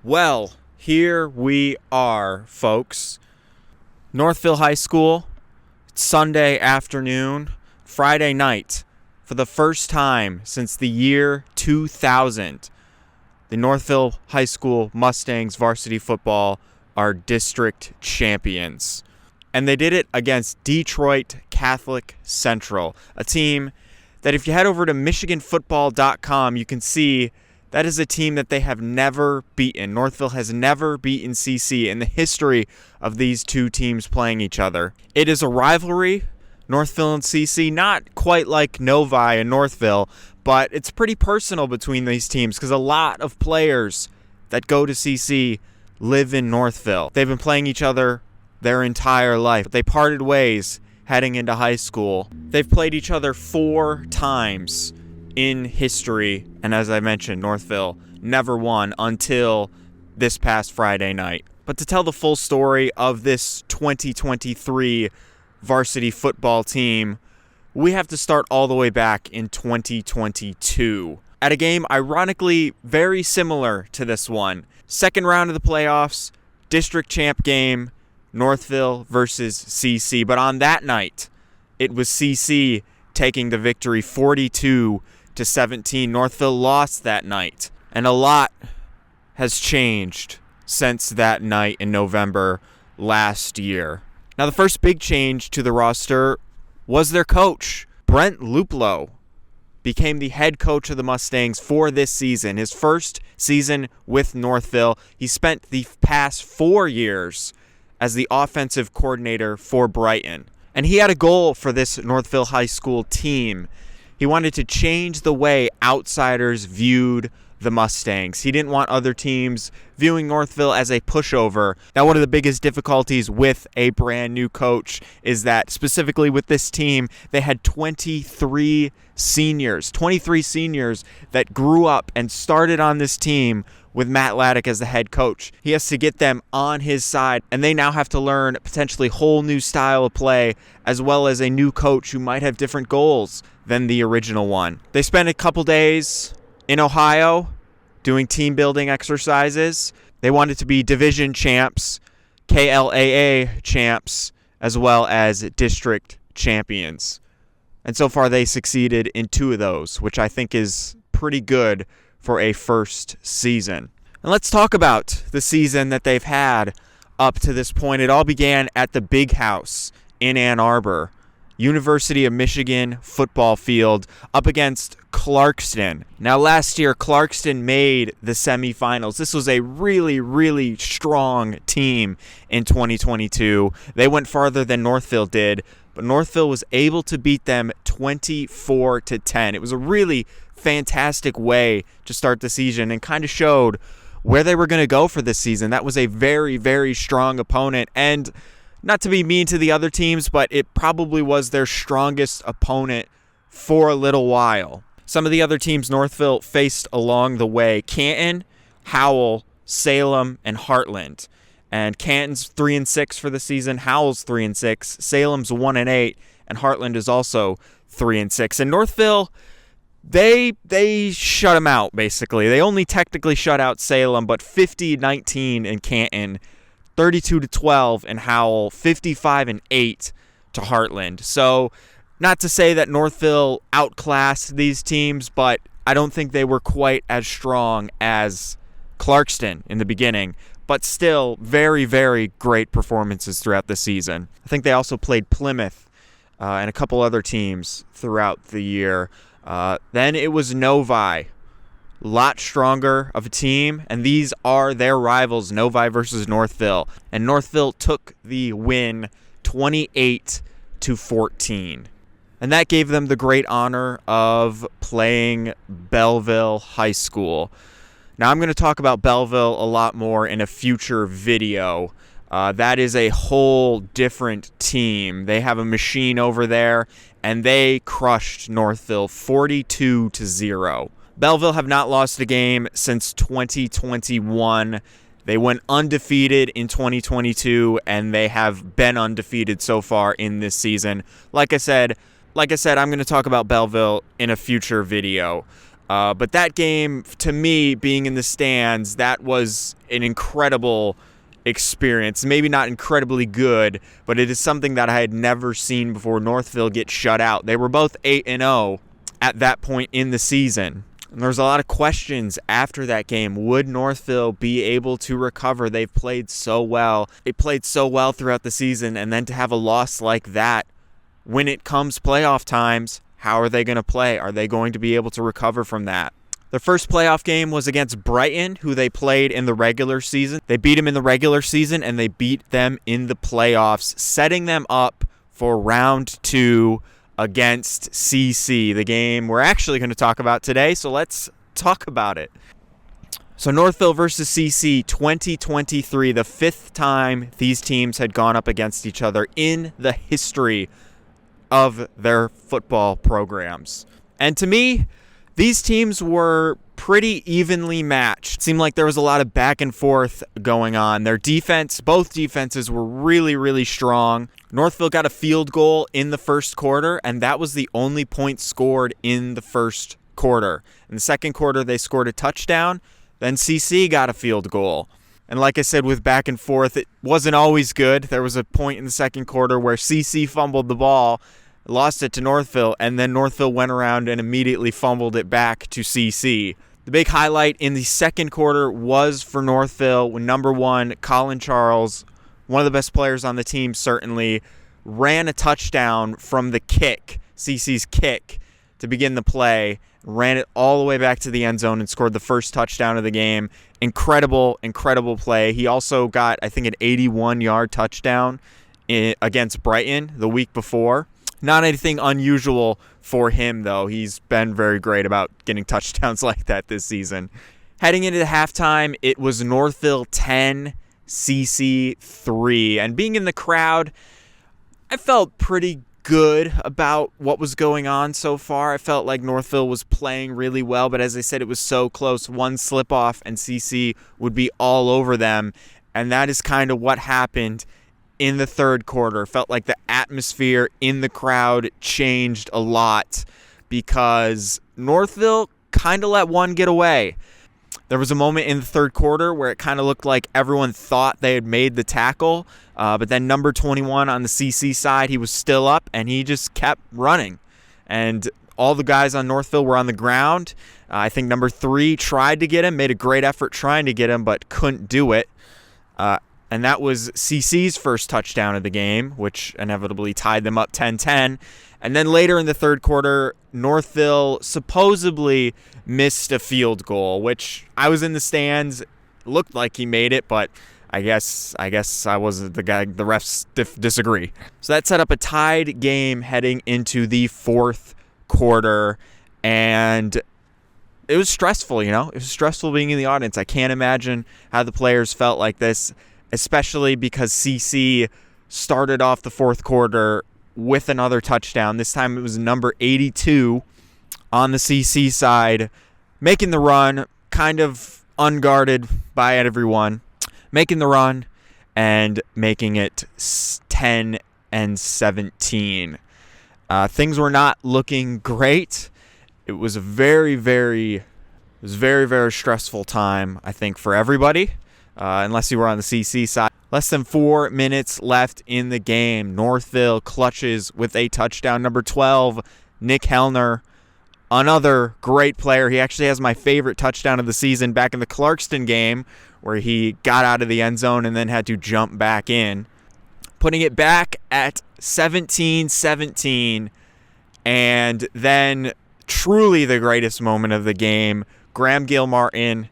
Well, here we are, folks. Northville High School, Sunday afternoon, Friday night. For the first time since the year 2000, the Northville High School Mustangs Varsity Football are district champions. And they did it against Detroit Catholic Central, a team that if you head over to MichiganFootball.com, you can see that is a team that they have never beaten. Northville has never beaten CC in the history of these two teams playing each other. It is a rivalry, Northville and CC, not quite like Novi and Northville, but it's pretty personal between these teams because a lot of players that go to CC live in Northville. They've been playing each other their entire life. They parted ways heading into high school. They've played each other 4 times in history, and as I mentioned, Northville never won until this past Friday night. But to tell the full story of this 2023 varsity football team, we have to start all the way back in 2022 at a game ironically very similar to this one. Second round of the playoffs, district champ game, Northville versus CC. But on that night, it was CC taking the victory 42-17. Northville lost that night, and a lot has changed since that night in November last year. Now, the first big change to the roster was their coach. Brent Luplow became the head coach of the Mustangs for this season, his first season with Northville. He spent the past 4 years as the offensive coordinator for Brighton. And he had a goal for this Northville High School team. He wanted to change the way outsiders viewed the Mustangs. He didn't want other teams viewing Northville as a pushover. Now, one of the biggest difficulties with a brand new coach is that specifically with this team, they had 23 seniors that grew up and started on this team with Matt Laddick as the head coach. He has to get them on his side, and they now have to learn potentially whole new style of play, as well as a new coach who might have different goals than the original one. They spent a couple days in Ohio doing team building exercises. They wanted to be division champs, KLAA champs, as well as district champions. And so far they succeeded in 2 of those, which I think is pretty good for a first season. And let's talk about the season that they've had up to this point. It all began at the Big House in Ann Arbor, University of Michigan football field, up against Clarkston. Now, last year, Clarkston made the semifinals. This was a really, really strong team in 2022. They went farther than Northville did, but Northville was able to beat them 24-10. It was a really fantastic way to start the season and kind of showed where they were going to go for this season. That was a very, very strong opponent, and not to be mean to the other teams, but it probably was their strongest opponent for a little while. Some of the other teams Northville faced along the way: Canton, Howell, Salem, and Heartland. And Canton's 3-6 for the season, Howell's 3-6, Salem's 1-8, and Heartland is also 3-6. And Northville, they shut them out, basically. They only technically shut out Salem, but 50-19 in Canton, 32-12 in Howell, 55-8 to Heartland. So, not to say that Northville outclassed these teams, but I don't think they were quite as strong as Clarkston in the beginning. But still, very, very great performances throughout the season. I think they also played Plymouth and a couple other teams throughout the year. Then it was Novi. Lot stronger of a team, and these are their rivals, Novi versus Northville. And Northville took the win 28-14. And that gave them the great honor of playing Belleville High School. Now, I'm going to talk about Belleville a lot more in a future video. That is a whole different team. They have a machine over there, and they crushed Northville 42-0. Belleville have not lost a game since 2021. They went undefeated in 2022, and they have been undefeated so far in this season. Like I said, I'm going to talk about Belleville in a future video. But that game, to me, being in the stands, that was an incredible experience. Maybe not incredibly good, but it is something that I had never seen before. Northville get shut out. They were both 8-0 at that point in the season. And there was a lot of questions after that game. Would Northville be able to recover? They've played so well. They played so well throughout the season, and then to have a loss like that when it comes playoff times, how are they going to play? Are they going to be able to recover from that? Their first playoff game was against Brighton, who they played in the regular season. They beat them in the regular season, and they beat them in the playoffs, setting them up for round 2 against CC, the game we're actually going to talk about today. So let's talk about it. So Northville versus CC 2023, the 5th time these teams had gone up against each other in the history of their football programs. And to me, these teams were pretty evenly matched. It seemed like there was a lot of back and forth going on. Their defense, both defenses were really, really strong. Northville got a field goal in the first quarter, and that was the only point scored in the first quarter. In the second quarter, they scored a touchdown. Then CC got a field goal. And like I said, with back and forth, it wasn't always good. There was a point in the second quarter where CC fumbled the ball, lost it to Northville, and then Northville went around and immediately fumbled it back to CC. The big highlight in the second quarter was for Northville when number 1, Colin Charles, one of the best players on the team certainly, ran a touchdown from the kick, CC's kick, to begin the play, ran it all the way back to the end zone and scored the first touchdown of the game. Incredible, incredible play. He also got, I think, an 81-yard touchdown against Brighton the week before. Not anything unusual for him, though. He's been very great about getting touchdowns like that this season. Heading into the halftime, it was Northville 10, CC 3. And being in the crowd, I felt pretty good about what was going on so far. I felt like Northville was playing really well, but as I said, it was so close. One slip off and CC would be all over them, and that is kind of what happened in the third quarter. Felt like the atmosphere in the crowd changed a lot because Northville kind of let one get away. There was a moment in the third quarter where it kind of looked like everyone thought they had made the tackle, but then number 21 on the CC side, he was still up, and he just kept running. And all the guys on Northville were on the ground. I think number 3 tried to get him, made a great effort trying to get him, but couldn't do it. And that was CC's first touchdown of the game, which inevitably tied them up 10-10. And then later in the third quarter, Northville supposedly missed a field goal, which I was in the stands. Looked like he made it, but I guess I wasn't the guy. The refs disagree. So that set up a tied game heading into the fourth quarter, and it was stressful, It was stressful being in the audience. I can't imagine how the players felt like this, especially because CC started off the fourth quarter with another touchdown. This time it was number 82 on the CC side, making the run, kind of unguarded by everyone, making the run and making it 10-17. Things were not looking great. It was a very, very stressful time, I think, for everybody, unless you were on the CC side. Less than 4 minutes left in the game. Northville clutches with a touchdown. Number 12, Nick Hellner, another great player. He actually has my favorite touchdown of the season back in the Clarkston game, where he got out of the end zone and then had to jump back in, putting it back at 17-17. And then truly the greatest moment of the game, Graham Gilmartin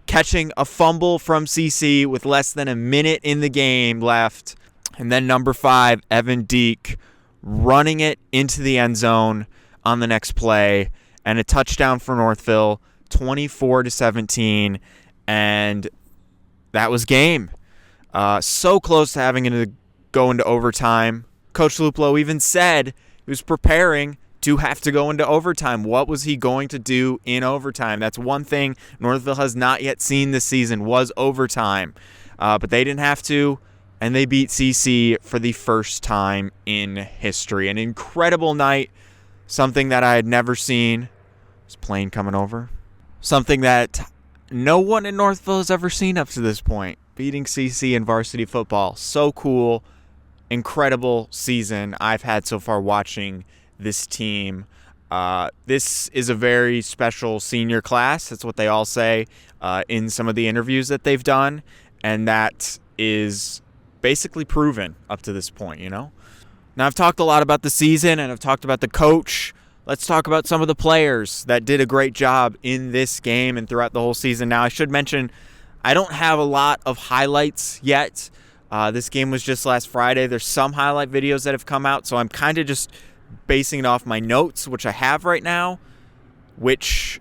catching a fumble from CC with less than a minute in the game left. And then number 5, Evan Deek, running it into the end zone on the next play. And a touchdown for Northville, 24-17. And that was game. So close to having it go into overtime. Coach Luplow even said he was preparing to have to go into overtime. What was he going to do in overtime? That's one thing Northville has not yet seen this season, was overtime. But they didn't have to, and they beat CC for the first time in history. An incredible night, something that I had never seen, There's a plane coming over. Something that no one in Northville has ever seen up to this point. Beating CC in varsity football. So cool. Incredible season I've had so far watching this team. This is a very special senior class. That's what they all say in some of the interviews that they've done. And that is basically proven up to this point, you know? Now, I've talked a lot about the season and I've talked about the coach. Let's talk about some of the players that did a great job in this game and throughout the whole season. Now, I should mention, I don't have a lot of highlights yet. This game was just last Friday. There's some highlight videos that have come out, so I'm kind of just basing it off my notes, which I have right now, which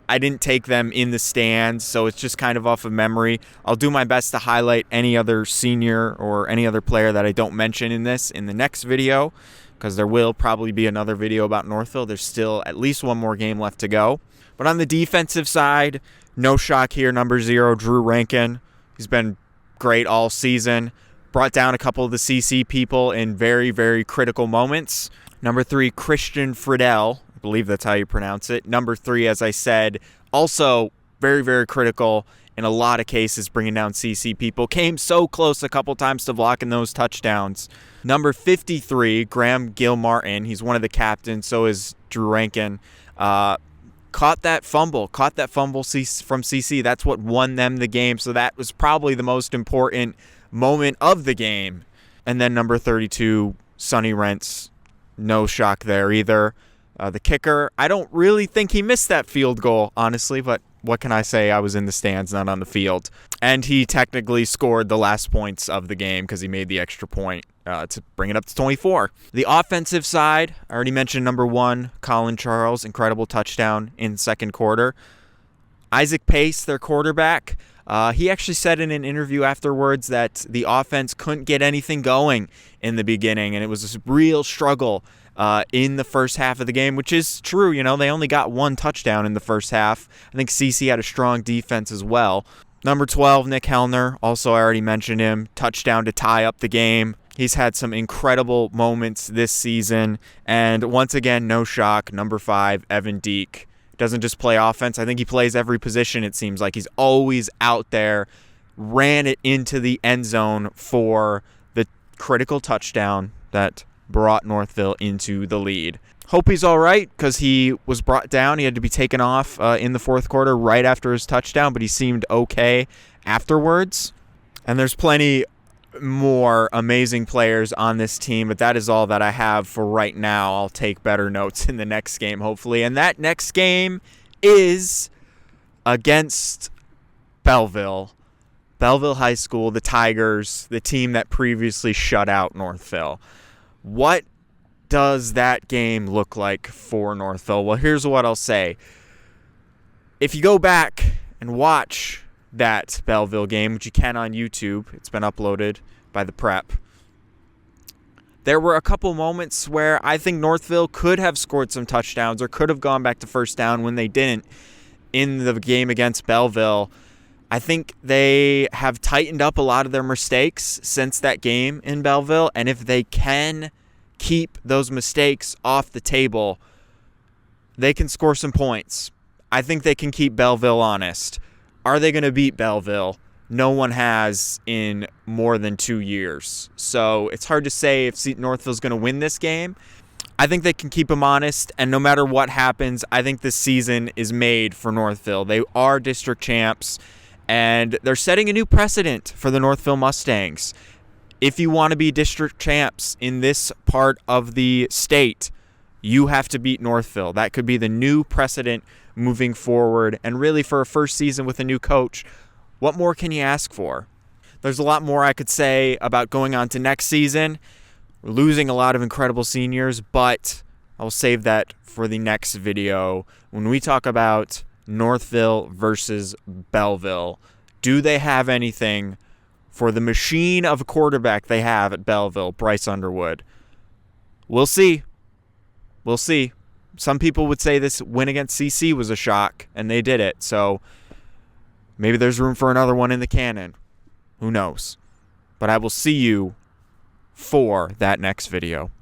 I didn't take them in the stands, so it's just kind of off of memory. I'll do my best to highlight any other senior or any other player that I don't mention in the next video, because there will probably be another video about Northville. There's still at least one more game left to go. But on the defensive side, no shock here, number 0, Drew Rankin. He's been great all season. Brought down a couple of the CC people in very, very critical moments. Number 3, Christian Friedel. I believe that's how you pronounce it. Number 3, as I said, also very, very critical in a lot of cases, bringing down CC people. Came so close a couple times to blocking those touchdowns. Number 53, Graham Gilmartin. He's one of the captains. So is Drew Rankin. Caught that fumble from CC. That's what won them the game. So that was probably the most important moment of the game. And then number 32, Sonny Rentz. No shock there either. The kicker, I don't really think he missed that field goal, honestly, but what can I say? I was in the stands, not on the field. And he technically scored the last points of the game because he made the extra point to bring it up to 24. The offensive side, I already mentioned number 1, Colin Charles, incredible touchdown in second quarter. Isaac Pace, their quarterback, he actually said in an interview afterwards that the offense couldn't get anything going in the beginning, and it was a real struggle in the first half of the game, which is true. You know, they only got 1 touchdown in the first half. I think CC had a strong defense as well. Number 12, Nick Hellner, also I already mentioned him, touchdown to tie up the game. He's had some incredible moments this season, and once again, no shock, number 5, Evan Deek. Doesn't just play offense. I think he plays every position, it seems like. He's always out there, ran it into the end zone for the critical touchdown that brought Northville into the lead. Hope he's all right because he was brought down. He had to be taken off in the fourth quarter right after his touchdown, but he seemed okay afterwards. And there's plenty more amazing players on this team, but that is all that I have for right now. I'll take better notes in the next game, hopefully. And that next game is against Belleville. Belleville High School, the Tigers, the team that previously shut out Northville. What does that game look like for Northville? Well, here's what I'll say. If you go back and watch that Belleville game, which you can on YouTube, it's been uploaded by the prep, there were a couple moments where I think Northville could have scored some touchdowns or could have gone back to first down when they didn't in the game against Belleville. I think they have tightened up a lot of their mistakes since that game in Belleville, and if they can keep those mistakes off the table, they can score some points. I think they can keep Belleville honest. Are they going to beat Belleville? No one has in more than 2 years. So it's hard to say if Northville's going to win this game. I think they can keep them honest, and no matter what happens, I think this season is made for Northville. They are district champs, and they're setting a new precedent for the Northville Mustangs. If you want to be district champs in this part of the state, you have to beat Northville. That could be the new precedent moving forward. And really, for a first season with a new coach, what more can you ask for? There's a lot more I could say about going on to next season. We're losing a lot of incredible seniors, but I'll save that for the next video when we talk about Northville versus Belleville. Do they have anything for the machine of a quarterback they have at Belleville, Bryce Underwood? We'll see. We'll see. Some people would say this win against CC was a shock, and they did it. So maybe there's room for another one in the cannon. Who knows? But I will see you for that next video.